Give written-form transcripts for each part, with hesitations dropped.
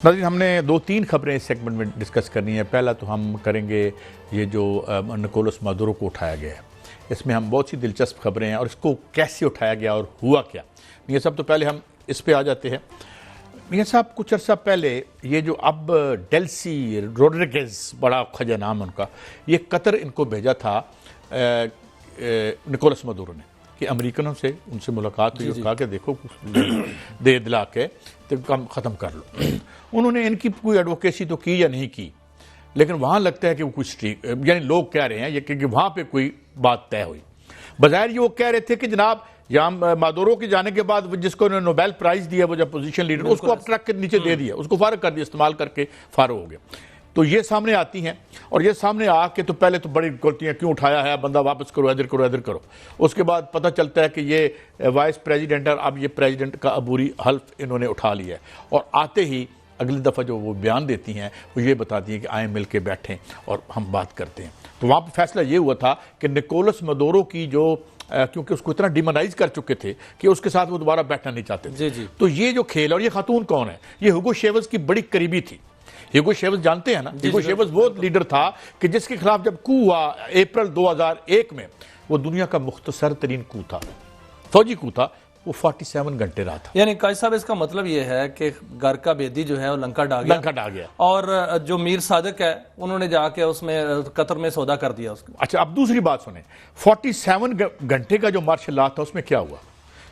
नाज़रीन, हमने दो तीन खबरें इस सेगमेंट में डिस्कस करनी है। पहला तो हम करेंगे ये जो निकोलस मादुरो को उठाया गया है, इसमें हम बहुत सी दिलचस्प खबरें हैं और इसको कैसे उठाया गया और हुआ क्या। मियाँ साहब, तो पहले हम इस पे आ जाते हैं। मियाँ साहब, कुछ अर्सा पहले ये जो अब डेल्सी रोड्रिगेज, बड़ा खजा नाम उनका, ये कतर इनको भेजा था निकोलस मादुरो ने कि अमेरिकनों से उनसे मुलाकात हुई और कहा कि देखो दे दिला के तो काम ख़त्म कर लो। उन्होंने इनकी कोई एडवोकेसी तो की या नहीं की, लेकिन वहाँ लगता है कि वो कुछ ठीक, यानी लोग कह रहे हैं ये कि वहाँ पे कोई बात तय हुई। बज़ाहिर ये वो कह रहे थे कि जनाब यहाँ मादुरो के जाने के बाद जिसको उन्होंने नोबेल प्राइज़ दिया, वो जब पोजीशन लीडर, उसको अब ट्रक के नीचे दे दिया, उसको फारग कर दिया, इस्तेमाल करके फारग हो गया। तो ये सामने आती हैं और ये सामने आके तो पहले तो बड़ी गलतियाँ, क्यों उठाया है बंदा, वापस करो, इधर करो, इधर करो। उसके बाद पता चलता है कि ये वाइस प्रेसिडेंट और अब ये प्रेसिडेंट का अबूरी हल्फ इन्होंने उठा लिया है। और आते ही अगली दफ़ा जो वो बयान देती हैं वो ये बताती हैं कि आए मिल के बैठें और हम बात करते हैं। तो वहाँ पर फैसला ये हुआ था कि निकोलस मादुरो की जो क्योंकि उसको इतना डिमोनाइज कर चुके थे कि उसके साथ वो दोबारा बैठना नहीं चाहते थे। जी। तो ये जो खेल, और ये खातून कौन है, ये हुगो चेवेज़ की बड़ी करीबी थी। ह्यूगो चेवेज़ जानते हैं ना, ह्यूगो चेवेज़ वो लीडर था कि जिसके खिलाफ जब कू हुआ अप्रैल 2001 में, वो दुनिया का मुख्तसर तरीन कू था, फौजी कू था, वो 47 घंटे रहा था। यानी काजी साहब, इसका मतलब ये है कि घर का बेदी जो है वो लंका डा गया और जो मीर सादिक है उन्होंने जाके उसमें कतर में सौदा कर दिया उसको। अच्छा, अब दूसरी बात सुने, 47 घंटे का जो मार्शल लॉ था उसमें क्या हुआ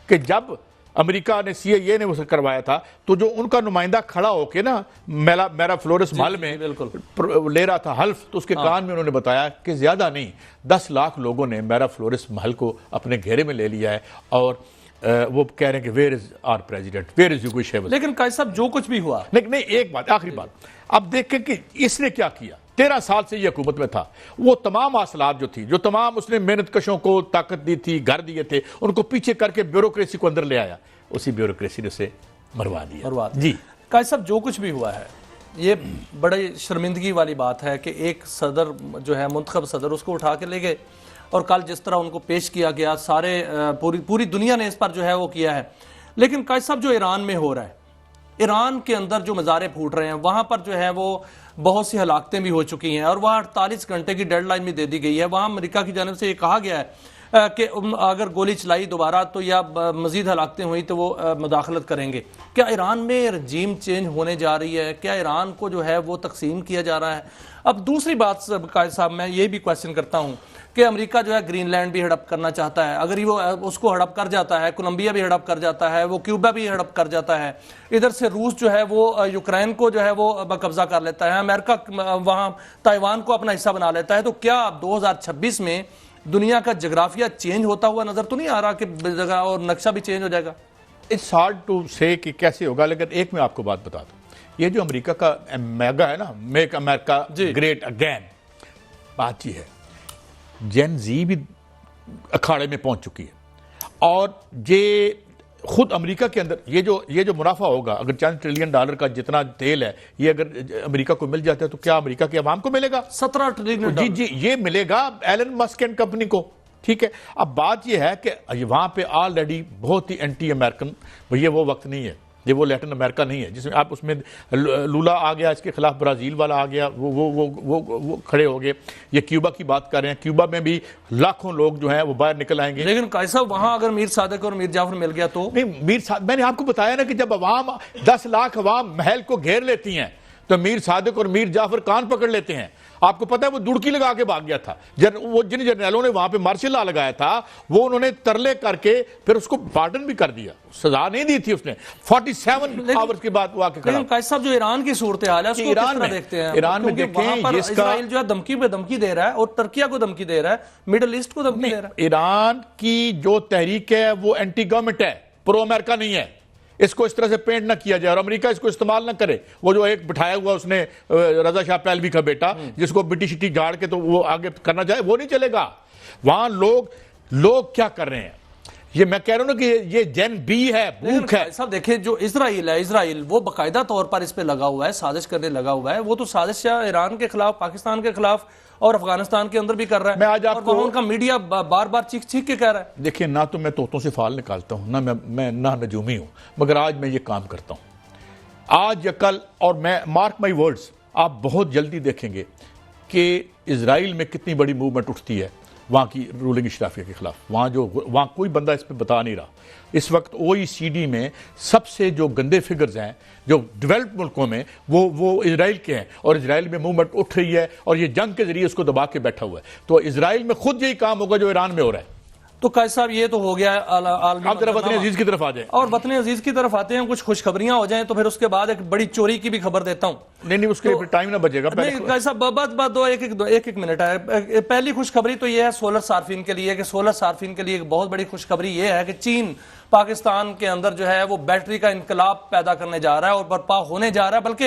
कि जब अमेरिका ने CIA ने उसे करवाया था, तो जो उनका नुमाइंदा खड़ा होके ना मेरा फ्लोरेंस महल में बिल्कुल ले रहा था हल्फ, तो उसके कान में उन्होंने बताया कि ज्यादा नहीं 10 लाख लोगों ने मेरा फ्लोरेंस महल को अपने घेरे में ले लिया है और वो कह रहे हैं कि where is our president, where is Hugo Chavez. लेकिन काजी साहब, जो कुछ भी हुआ, नहीं, एक बात, आखिरी बात, अब देखें कि इसने क्या किया। 13 साल से ये हुकूमत में था, वो तमाम आसलात जो थी, जो तमाम उसने मेहनत कशों को ताकत दी थी, घर दिए थे, उनको पीछे करके ब्यूरोक्रेसी को अंदर ले आया, उसी ब्यूरोक्रेसी ने उसे मरवा दिया। जी काजी साहब, जो कुछ भी हुआ है ये बड़ी शर्मिंदगी वाली बात है कि एक सदर जो है, मुंतखब सदर, उसको उठा के ले गए और कल जिस तरह उनको पेश किया गया, सारे पूरी दुनिया ने इस पर जो है वो किया है। लेकिन काजी साहब, जो ईरान में हो रहा है, ईरान के अंदर जो मज़ारे फूट रहे हैं, वहाँ पर जो है वो बहुत सी हलाकतें भी हो चुकी हैं और वहाँ 48 घंटे की डेडलाइन भी दे दी गई है। वहाँ अमेरिका की जानिब से ये कहा गया है कि अगर गोली चलाई दोबारा तो या मज़ीद हलाकतें हुई तो वो मुदाखलत करेंगे। क्या ईरान में रजीम चेंज होने जा रही है? क्या ईरान को जो है वो तकसीम किया जा रहा है? अब दूसरी बात काजी साहब, मैं ये भी क्वेश्चन करता हूँ कि अमेरिका जो है ग्रीनलैंड भी हड़प करना चाहता है। अगर वो उसको हड़प कर जाता है, कोलंबिया भी हड़प कर जाता है, वो क्यूबा भी हड़प कर जाता है, इधर से रूस जो है वो यूक्रेन को जो है वो कब्जा कर लेता है, अमेरिका वहाँ ताइवान को अपना हिस्सा बना लेता है, तो क्या 2026 में दुनिया का जोग्राफिया चेंज होता हुआ नजर तो नहीं आ रहा कि जगह और नक्शा भी चेंज हो जाएगा? इट्स हार्ड टू से कि कैसे होगा, लेकिन एक मैं आपको बात बता दूं, ये जो अमेरिका का मेगा है ना, मेक अमेरिका ग्रेट अगेन, बात ये है, जेन जी भी अखाड़े में पहुंच चुकी है और ये खुद अमेरिका के अंदर ये जो मुनाफा होगा, अगर $4 ट्रिलियन का जितना तेल है, ये अगर अमेरिका को मिल जाता है तो क्या अमेरिका की आवाम को मिलेगा? 17 ट्रिलियन। जी, ये मिलेगा एलन मस्क एंड कंपनी को। ठीक है, अब बात ये है कि वहां पे ऑलरेडी बहुत ही एंटी अमेरिकन, भैया वो वक्त नहीं है, ये वो लैटिन अमेरिका नहीं है जिसमें आप उसमें लूला आ गया, इसके खिलाफ ब्राजील वाला आ गया, वो खड़े हो गए। ये क्यूबा की बात कर रहे हैं, क्यूबा में भी लाखों लोग जो हैं वो बाहर निकल आएंगे। लेकिन काजी साहब, वहां अगर मीर सादिक और मीर जाफर मिल गया तो? नहीं, मैंने आपको बताया ना कि जब अवाम 10 लाख अवाम महल को घेर लेती हैं तो मीर सादिक और मीर जाफर कान पकड़ लेते हैं। आपको पता है वो दुड़की लगा के भाग गया था। वो जिन जर्नलों ने वहां पे मार्शल लॉ लगाया था, वो उन्होंने तरले करके फिर उसको पार्डन भी कर दिया, सजा नहीं दी थी उसने। 47 आवर्स के बाद वो आके खड़ा। लेकिन काजी साहब, जो ईरान की सूरत हाल है उसको ईरान में देखते हैं, ईरान में देखें, इस्राइल जो है धमकी पे धमकी दे रहा है और तुर्किया को धमकी दे रहा है, मिडिल ईस्ट को धमकी दे रहा है। ईरान की जो तहरीक है वो एंटी गवर्नमेंट है, प्रो अमेरिका नहीं है। इसको इस तरह से पेंट ना किया जाए और अमेरिका इसको इस्तेमाल ना करे। वो जो एक बिठाया हुआ उसने रजा शाह पहलवी का बेटा, जिसको बिटी शिटी झाड़ के तो वो आगे करना चाहे, वो नहीं चलेगा। वहां लोग क्या कर रहे हैं, ये मैं कह रहा हूं ना कि ये जेन बी है, भूख है। साहब देखिए, जो इजराइल वो बाकायदा तौर पर इस पे लगा हुआ है, साजिश करने लगा हुआ है। वो तो साजिश ईरान के खिलाफ, पाकिस्तान के खिलाफ और अफगानिस्तान के अंदर भी कर रहा है। मैं आज आपको उनका मीडिया बार बार चीख के कह रहा है। देखिए, ना तो मैं तोतों से फाल निकालता हूं, ना मैं नजूमी हूं, मगर आज मैं ये काम करता हूं। आज या कल, और मैं मार्क माई वर्ड्स, आप बहुत जल्दी देखेंगे कि इजराइल में कितनी बड़ी मूवमेंट उठती है वहाँ की रूलिंग इशराफिया के खिलाफ। वहाँ कोई बंदा इस पर बता नहीं रहा। इस वक्त OECD में सबसे जो गंदे फिगर्स हैं जो डेवलप्ड मुल्कों में, वो इजराइल के हैं, और इजराइल में मूवमेंट उठ रही है और ये जंग के जरिए उसको दबा के बैठा हुआ है। तो इजराइल में खुद यही काम होगा जो ईरान में हो रहा है। तो कायद साहब ये तो हो गया आप जरा वतन अजीज की तरफ आ जाए, और वतन अजीज की तरफ आते हैं, कुछ खुशखबरियां हो जाएं तो फिर उसके बाद एक बड़ी चोरी की भी खबर देता हूं। नहीं उसके लिए टाइम ना बचेगा। नहीं कायद साहब, बात दो एक मिनट है। पहली खुशखबरी तो ये है सोलर सार्फिन के लिए, कि सोलर सार्फिन के लिए एक बहुत बड़ी खुशखबरी ये है कि चीन पाकिस्तान के अंदर जो है वो बैटरी का इनकलाब पैदा करने जा रहा है और बर्पा होने जा रहा है। बल्कि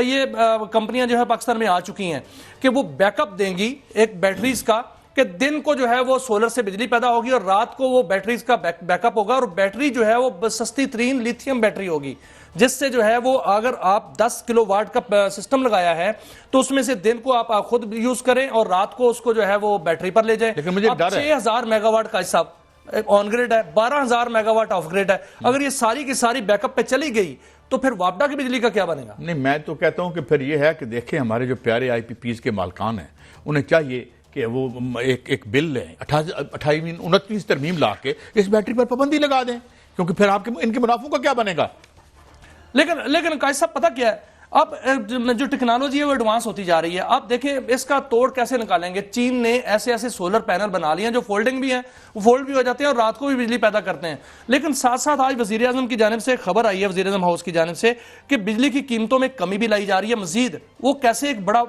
ये कंपनियां जो है पाकिस्तान में आ चुकी हैं कि वो बैकअप देंगी एक बैटरीज का, कि दिन को जो है वो सोलर से बिजली पैदा होगी और रात को वो बैटरीज का बैकअप होगा। और बैटरी जो है वो सस्ती तरीन लिथियम बैटरी होगी, जिससे जो है वो अगर आप 10 किलोवाट का सिस्टम लगाया है तो उसमें से दिन को आप खुद यूज करें और रात को उसको जो है वो बैटरी पर ले जाए। लेकिन मुझे डर है, 6000 मेगावाट का हिसाब ऑन ग्रिड है, 12000 मेगावाट ऑफ ग्रिड है। अगर ये सारी की सारी बैकअप पे चली गई तो फिर वापडा की बिजली का क्या बनेगा? नहीं, मैं तो कहता हूं कि फिर ये है कि देखें, हमारे जो प्यारे IPPs के मालकान हैं उन्हें चाहिए कि वो एक बिल लें, 29 तरमीम ला के इस बैटरी पर पाबंदी लगा दें, क्योंकि फिर आपके इनके मुनाफों का क्या बनेगा? लेकिन कायद साहब पता क्या है, अब जो टेक्नोलॉजी है वो एडवांस होती जा रही है। आप देखें इसका तोड़ कैसे निकालेंगे। चीन ने ऐसे ऐसे सोलर पैनल बना लिए हैं जो फोल्डिंग भी हैं, वो फोल्ड भी हो जाते हैं और रात को भी बिजली पैदा करते हैं। लेकिन साथ साथ आज वजीर आजम की जानिब से खबर आई है, वजीर आजम हाउस की जानिब से, कि बिजली की कीमतों में कमी भी लाई जा रही है मजीद। वो कैसे, एक बड़ा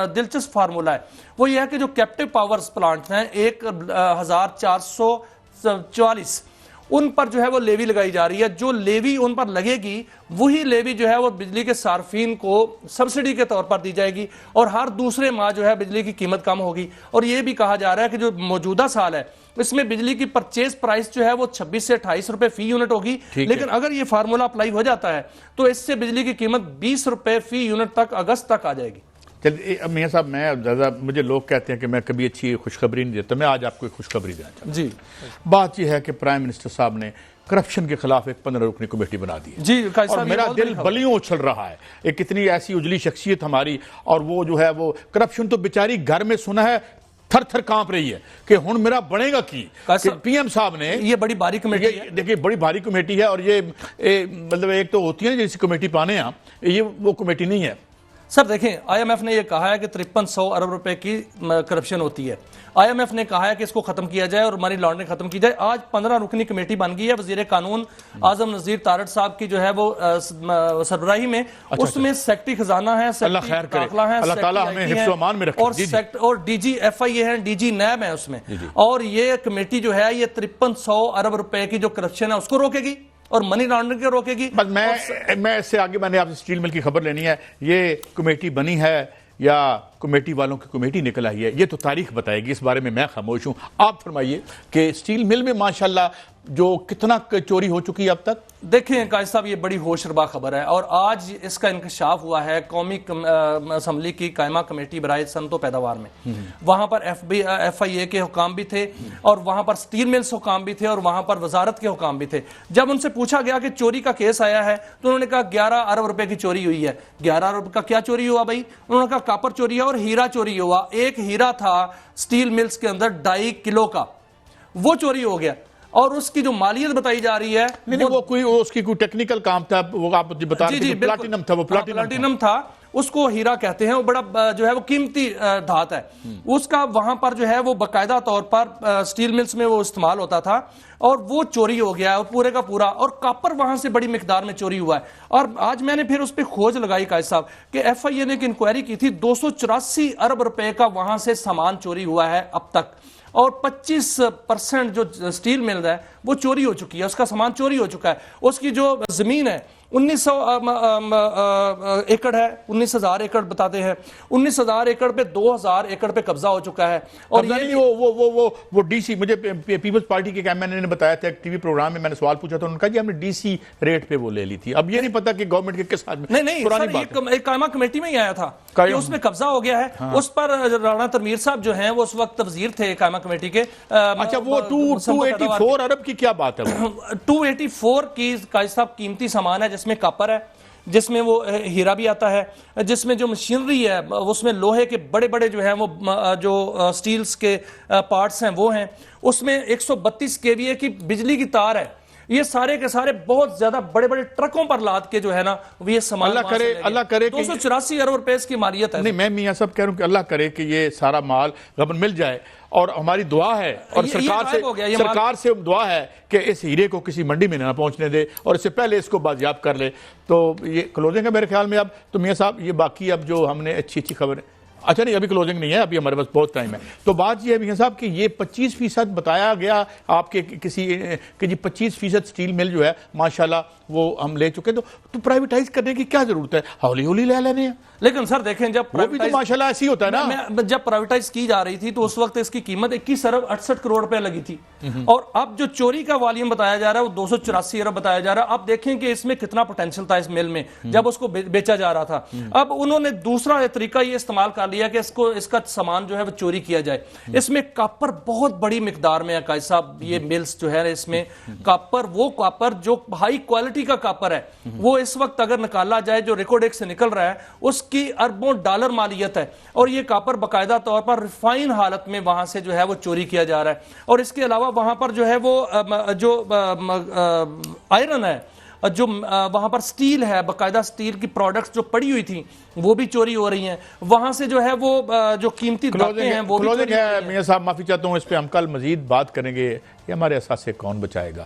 दिलचस्प फार्मूला है। वो ये है कि जो कैप्टिव पावर्स प्लांट हैं 1444 उन पर जो है वो लेवी लगाई जा रही है। जो लेवी उन पर लगेगी वही लेवी जो है वो बिजली के सार्फिन को सब्सिडी के तौर पर दी जाएगी और हर दूसरे माह जो है बिजली की कीमत कम होगी। और ये भी कहा जा रहा है कि जो मौजूदा साल है इसमें बिजली की परचेज प्राइस जो है वो 26 से 28 रुपए फी यूनिट होगी। लेकिन अगर ये फार्मूला अप्लाई हो जाता है तो इससे बिजली की कीमत 20 रुपए फी यूनिट तक अगस्त तक आ जाएगी। चलिए मियाँ साहब, मैं ज़्यादा, मुझे लोग कहते हैं कि मैं कभी अच्छी खुशखबरी नहीं देता, मैं आज आपको एक खुशखबरी देना चाहता हूँ। जी, बात यह है कि प्राइम मिनिस्टर साहब ने करप्शन के खिलाफ एक 15 रुकनी कमेटी बना दी है। जी, और मेरा दिल बलियों उछल रहा है। एक कितनी ऐसी उजली शख्सियत हमारी, और वो जो है वो करप्शन तो बेचारी घर में सुना है थर थर कांप रही है कि हुण मेरा बनेगा की। PM साहब ने, ये बड़ी भारी कमेटी है, देखिए बड़ी भारी कमेटी है, और ये मतलब एक तो होती है जैसी कमेटी पाने यहाँ, ये वो कमेटी नहीं है। सर देखें, IMF ने यह कहा है कि 5300 अरब रुपए की करप्शन होती है। IMF ने कहा है कि इसको खत्म किया जाए और मनी लॉन्ड्रिंग खत्म की जाए। आज 15 रुकनी कमेटी बन गई है वजीर कानून आजम नजीर तारड़ साहब की जो है वो सरबराही में। उसमें सेक्रेटरी खजाना है, और DG FIA है, DG NAB है उसमें। और ये कमेटी जो है ये 5300 अरब रुपए की जो करप्शन है उसको रोकेगी और मनी लॉन्ड्रिंग को रोकेगी। बस मैं इससे आगे, मैंने आपसे स्टील मिल की खबर लेनी है। ये कमेटी बनी है या कमेटी वालों की कमेटी निकल आई है, ये तो तारीख बताएगी, इस बारे में मैं खामोश हूं। आप फरमाइए कि स्टील मिल में माशाल्लाह जो कितना चोरी हो चुकी है अब तक। देखें कायद साहब, ये बड़ी होशरबा खबर है और आज इसका इंकशाफ हुआ है कौमी असम्बली की कायमा कमेटी बराए सनतो पैदावार में। वहां पर FIA के हुकाम भी थे और वहां पर स्टील मिल्स हुकाम भी थे और वहां पर वजारत के हुकाम भी थे। जब उनसे पूछा गया कि चोरी का केस आया है तो उन्होंने कहा 11 अरब रुपए की चोरी हुई है। 11 अरब का क्या चोरी हुआ भाई? उन्होंने कहा कॉपर चोरी है और हीरा चोरी हुआ। एक हीरा था स्टील मिल्स के अंदर 2.5 किलो का, वो चोरी हो गया और उसकी जो मालियत बताई जा रही है वो उसकी कोई टेक्निकल काम था, वो आप बता रहे थे, प्लाटिनम था, वो प्लाटिनम था, उसको हीरा कहते हैं। वो बड़ा जो है वो कीमती धात है, उसका वहां पर जो है वो बाकायदा तौर पर स्टील मिल्स में वो इस्तेमाल होता था और वो चोरी हो गया है पूरे का पूरा। और कॉपर वहां से बड़ी मिकदार में चोरी हुआ है। और आज मैंने फिर उस पर खोज लगाई कायद साहब कि FIA ने एक इंक्वायरी की थी, 284 अरब रुपए का वहां से सामान चोरी हुआ है अब तक और 25% जो स्टील मिल है वो चोरी हो चुकी है, उसका सामान चोरी हो चुका है। उसकी जो जमीन है 1900 एकड़ है, 19,000 एकड़ बताते हैं, 19,000 एकड़ पे 2,000 एकड़ पे कब्जा हो चुका है। और ये वो DC, मुझे पीपल्स पार्टी के MNA ने बताया था, टीवी प्रोग्राम में मैंने सवाल पूछा था, उन्होंने कहा जी हमने DC रेट पे वो ले ली थी। अब ये नहीं पता कि गवर्नमेंट के किस आदमी, नहीं सर, एक कायमा कमेटी में ही आया था कि उसमें कब्जा हो गया है। हाँ। उस पर राणा तनवीर साहब जो हैं वो उस वक्त वजीर थे कायमा कमेटी के। अच्छा, वो 284 अरब की क्या बात है? 284 की कायद साहब कीमती सामान है जिसमें कॉपर है, जिसमें वो हीरा भी आता है, जिसमें जो मशीनरी है उसमें लोहे के बड़े बड़े जो है वो जो स्टील्स के पार्ट्स हैं वो हैं, उसमें 132 केवीए की बिजली की तार है। ये सारे के सारे बहुत ज्यादा बड़े बड़े ट्रकों पर लाद के जो है ना ये सामान अल्लाह करे 284 अरब रुपए इसकी मालियत है। नहीं, मैं मियां साहब कह रहा हूं कि अल्लाह करे कि ये सारा माल गबन मिल जाए, और हमारी दुआ है और सरकार से दुआ है कि इस हीरे को किसी मंडी में ना पहुंचने दे और इससे पहले इसको बाजियाब कर ले। तो ये क्लोजिंग है मेरे ख्याल में। अब तो मियां साहब ये बाकी अब जो हमने अच्छी खबर, अच्छा नहीं अभी क्लोजिंग नहीं है, अभी हमारे पास बहुत टाइम है। तो बात ये है मियां साहब कि ये 25% बताया गया आपके किसी कि जी 25% स्टील मिल जो है माशाल्लाह वो हम ले चुके। तो प्राइवेटाइज करने की क्या जरूरत है, हौली हौली ले लेने हैं। लेकिन सर देखें जब वो भी तो माशाल्लाह ऐसी होता है ना, जब प्राइवेटाइज की जा रही थी तो उस वक्त इसकी कीमत 21 अरब 68 करोड़ रुपए लगी थी, और अब जो चोरी का वॉल्यूम बताया जा रहा है वो 284 अरब बताया जा रहा है। अब देखें कि इसमें कितना पोटेंशियल था इस मिल में जब उसको बेचा जा रहा था। अब उन्होंने दूसरा तरीका ये इस्तेमाल कर लिया कि इसका सामान जो है वो चोरी किया जाए। इसमें कॉपर बहुत बड़ी मिकदार में है कायद साहब, ये मिल्स जो है इसमें कॉपर, वो कॉपर जो हाई क्वालिटी का कॉपर है वो इस वक्त अगर निकाला जाए जो रिकॉर्डेक्स से निकल रहा है उसकी अरबों डॉलर मालियत है, और ये कॉपर बाकायदा तौर पर रिफाइन हालत में वहां से जो है वो चोरी किया जा रहा है। और इसके अलावा वहां पर जो है वो जो आयरन है, जो वहां पर स्टील है, बाकायदा स्टील की प्रोडक्ट्स जो पड़ी हुई थी वो भी चोरी हो रही हैं। वहां से जो है वो जो कीमती धातुएं हैं वो भी चोरी हो रही हैं। मियां साहब माफी चाहता हूं, इस पे हम कल मजीद बात करेंगे कि हमारे असासे कौन बचाएगा।